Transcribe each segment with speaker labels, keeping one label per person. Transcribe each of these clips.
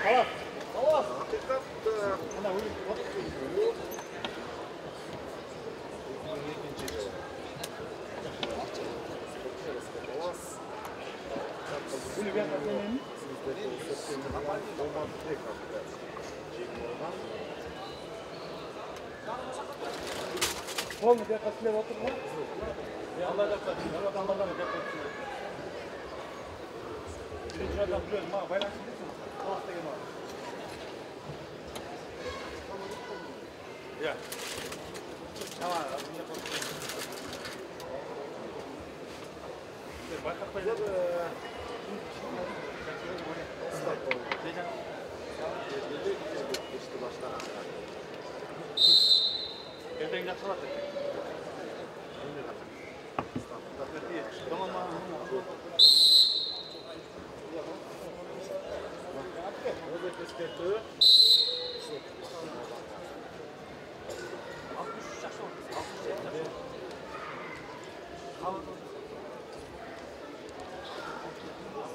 Speaker 1: Kalas. Oğlum bir kasile otur mu? Ya Allah da kasile. Allah'tan da kasile. Birinci adam biliyorum ha. Bayrak çıkıyorsun. Hafta gel abi. Ya. Tamam. Bayrak koyalım. Evden yaksalar da. Tamam mı?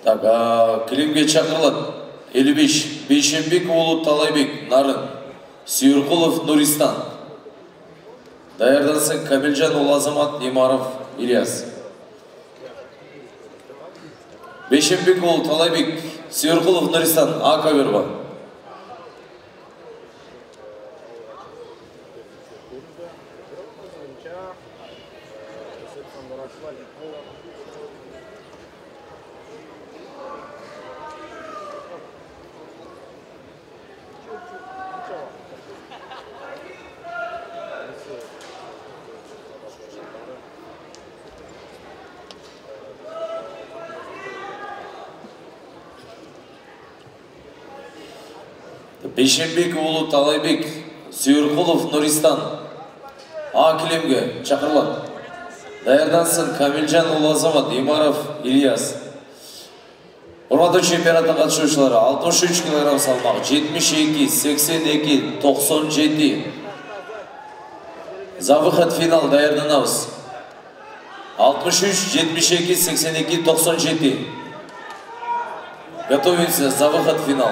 Speaker 2: Так, Климге чакырылат. 55. Бейшенбек Улу Талайбек, Нарын. Сүйірқұлов, Нуристан. Даярдансын Камилжан Улу Азамат, Имаров, Ильяс. Бейшенбек Улу Талайбек, Сүйірқұлов, Нуристан, Ака Верба. Бейшенбек Улу Талайбек, Сүйірқұлов, Нуристан, А Климге чакырылат. Даярдансын Камилжан Улу Азамат, Имаров, Ильяс. Урматтуу чемпионаттын катышуучулары 63 кг салмак, 72, 82, 97. За выход финал даярданабыз. 63, 72, 82, 97. Готовимся за выход финал.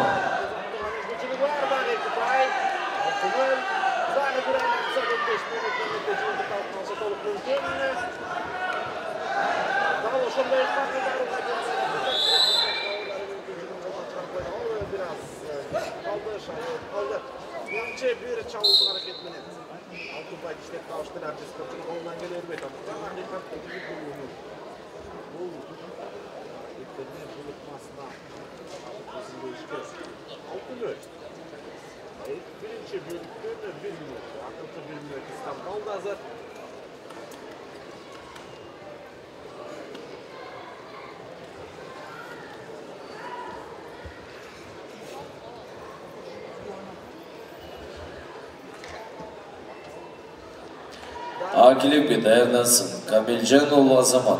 Speaker 2: Акилимге даярдансын Камилжан Улу Азамат,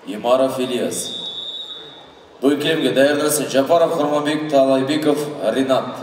Speaker 2: Имаров, Ильяс. Бұл килимге даярдансын Жапаров, Құрманбек, Талайбеков, Ринат.